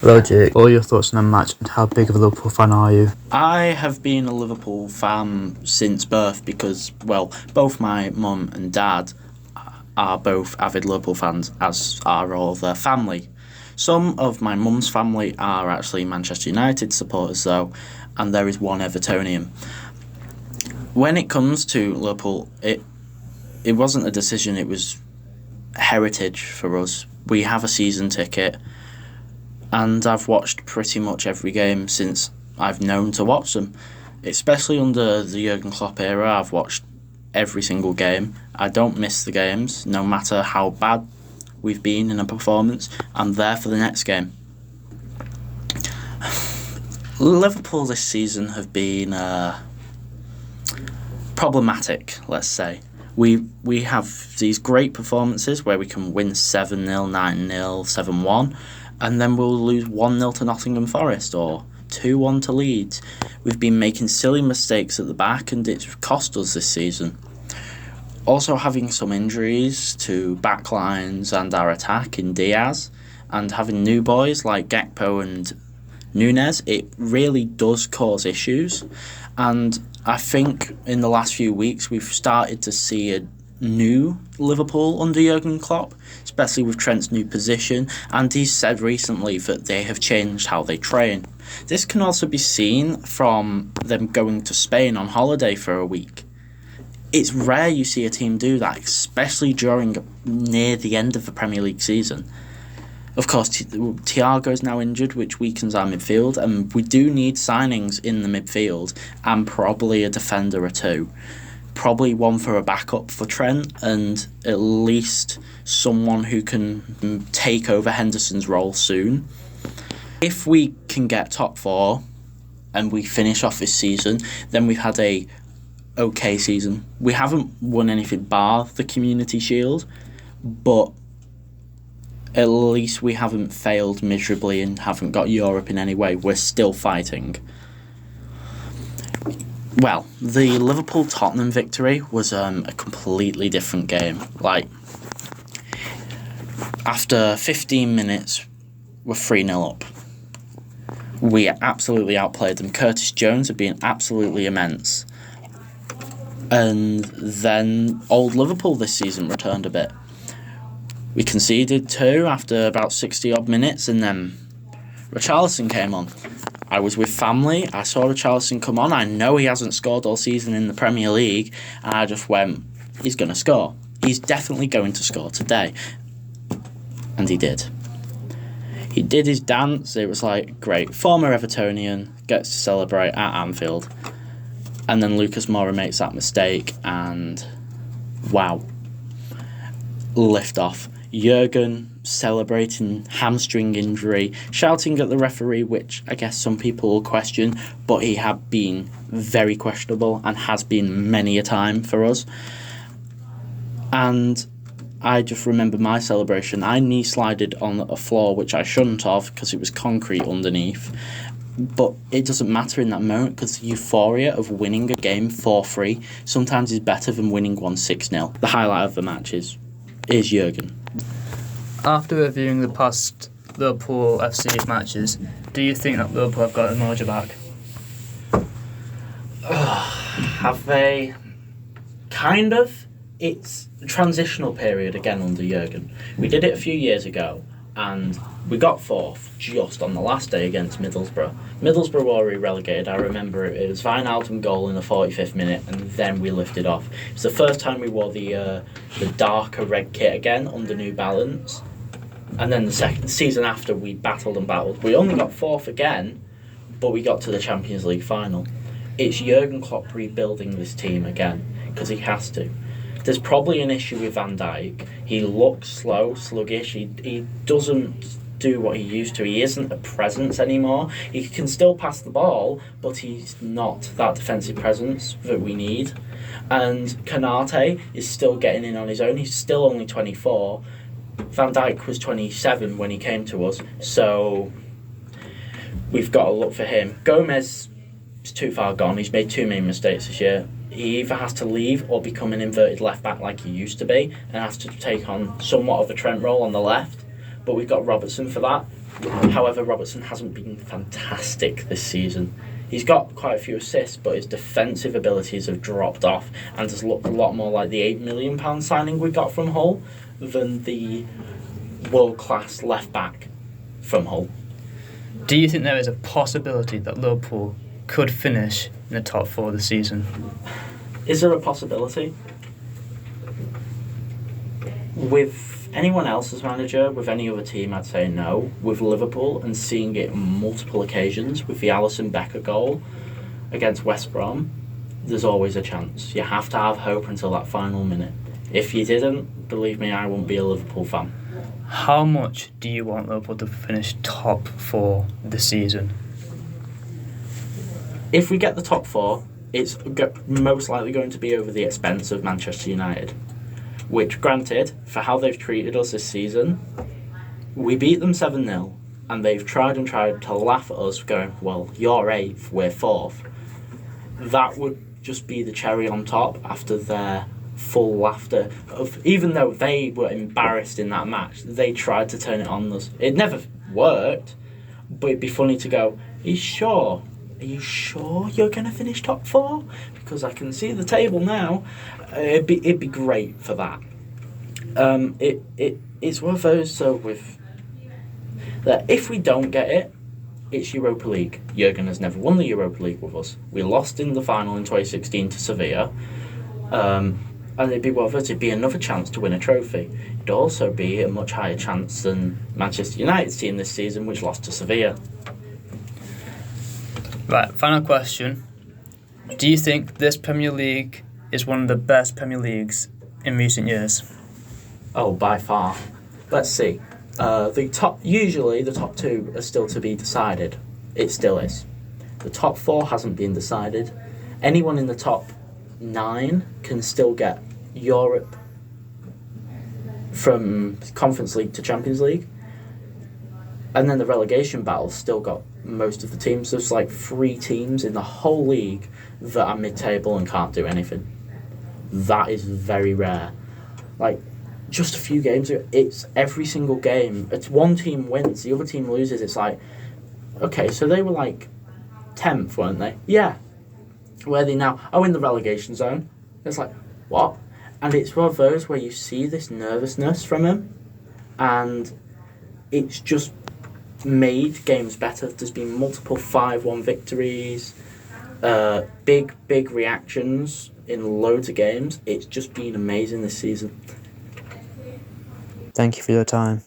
Hello Jake, what are your thoughts on the match and how big of a Liverpool fan are you? I have been a Liverpool fan since birth because, well, both my mum and dad are both avid Liverpool fans, as are all their family. Some of my mum's family are actually Manchester United supporters, though, and there is one Evertonian. When it comes to Liverpool, it wasn't a decision, it was heritage for us. We have a season ticket, and I've watched pretty much every game since I've known to watch them. Especially under the Jurgen Klopp era, I've watched every single game. I don't miss the games, no matter how bad we've been in a performance. I'm there for the next game. Liverpool this season have been problematic, let's say. We have these great performances where we can win 7-0, 9-0, 7-1, and then we'll lose 1-0 to Nottingham Forest or 2-1 to Leeds. We've been making silly mistakes at the back, and it's cost us this season. Also having some injuries to backlines and our attack in Diaz, and having new boys like Gakpo and Nunes, it really does cause issues. And I think in the last few weeks we've started to see a new Liverpool under Jurgen Klopp, especially with Trent's new position, and he's said recently that they have changed how they train. This can also be seen from them going to Spain on holiday for a week. It's rare you see a team do that, especially near the end of the Premier League season. Of course, Thiago is now injured, which weakens our midfield, and we do need signings in the midfield and probably a defender or two. Probably one for a backup for Trent, and at least someone who can take over Henderson's role soon. If we can get top four and we finish off this season, then we've had a okay season. We haven't won anything bar the Community Shield, but at least we haven't failed miserably and haven't got Europe in any way. We're still fighting. Well, the Liverpool-Tottenham victory was a completely different game. After 15 minutes, we're 3-0 up. We absolutely outplayed them. Curtis Jones had been absolutely immense. And then old Liverpool this season returned a bit. We conceded 2 after about 60-odd minutes, and then Richarlison came on. I was with family, I saw Richarlison come on, I know he hasn't scored all season in the Premier League, and I just went, he's going to score. He's definitely going to score today. And he did. He did his dance, it was like, great, former Evertonian, gets to celebrate at Anfield. And then Lucas Moura makes that mistake, and wow. Lift off. Jurgen celebrating hamstring injury, shouting at the referee, which I guess some people will question, but he had been very questionable and has been many a time for us. And I just remember my celebration. I knee slided on a floor, which I shouldn't have because it was concrete underneath. But it doesn't matter in that moment because the euphoria of winning a game 4-3 sometimes is better than winning 1-6-0. The highlight of the match is Jurgen. After reviewing the past Liverpool FC matches, do you think that Liverpool have got the mojo back? Have they? Kind of. It's a transitional period again under Jurgen. We did it a few years ago, and we got 4th just on the last day against Middlesbrough. Middlesbrough were already relegated. I remember it was Wijnaldum goal in the 45th minute, and then we lifted off. It's the first time we wore the darker red kit again under New Balance. And then the season after, we battled and battled. We only got 4th again, but we got to the Champions League final. It's Jurgen Klopp rebuilding this team again, because he has to. There's probably an issue with Van Dijk. He looks slow, sluggish. He doesn't do what he used to. He isn't a presence anymore. He can still pass the ball, but he's not that defensive presence that we need. And Konate is still getting in on his own. He's still only 24. Van Dijk was 27 when he came to us, so we've got to look for him. Gomez is too far gone. He's made too many mistakes this year. He either has to leave or become an inverted left back like he used to be and has to take on somewhat of a Trent role on the left. But we've got Robertson for that. However, Robertson hasn't been fantastic this season. He's got quite a few assists, but his defensive abilities have dropped off and has looked a lot more like the £8 million signing we got from Hull than the world-class left-back from Hull. Do you think there is a possibility that Liverpool could finish in the top 4 this season? Is there a possibility? With anyone else as manager, with any other team, I'd say no. With Liverpool, and seeing it on multiple occasions, with the Alisson Becker goal against West Brom, there's always a chance. You have to have hope until that final minute. If you didn't, believe me, I wouldn't be a Liverpool fan. How much do you want Liverpool to finish top 4 this season? If we get the top 4, it's most likely going to be over the expense of Manchester United. Which, granted, for how they've treated us this season, we beat them 7-0, and they've tried and tried to laugh at us, going, well, you're 8th, we're 4th. That would just be the cherry on top after their full laughter. Even though they were embarrassed in that match, they tried to turn it on us. It never worked, but it'd be funny to go, are you sure? Are you sure you're going to finish top 4? Because I can see the table now. It'd be great for that. It's one of those. So with that, if we don't get it, it's Europa League. Jurgen has never won the Europa League with us. We lost in the final in 2016 to Sevilla. And it'd be worth it. It'd be another chance to win a trophy. It'd also be a much higher chance than Manchester United's team this season, which lost to Sevilla. Right, final question. Do you think this Premier League is one of the best Premier Leagues in recent years? Oh, by far. Let's see. Usually the top 2 are still to be decided. It still is. The top 4 hasn't been decided. Anyone in the top 9 can still get Europe from Conference League to Champions League. And then the relegation battle's still got most of the teams. There's like 3 teams in the whole league that are mid-table and can't do anything. That is very rare. Like, just a few games, it's every single game. It's one team wins, the other team loses. It's like, okay, so they were like 10th, weren't they? Yeah. Where are they now? Oh, in the relegation zone. It's like, what? And it's one of those where you see this nervousness from him, and it's just made games better. There's been multiple 5-1 victories, big reactions in loads of games. It's just been amazing this season. Thank you for your time.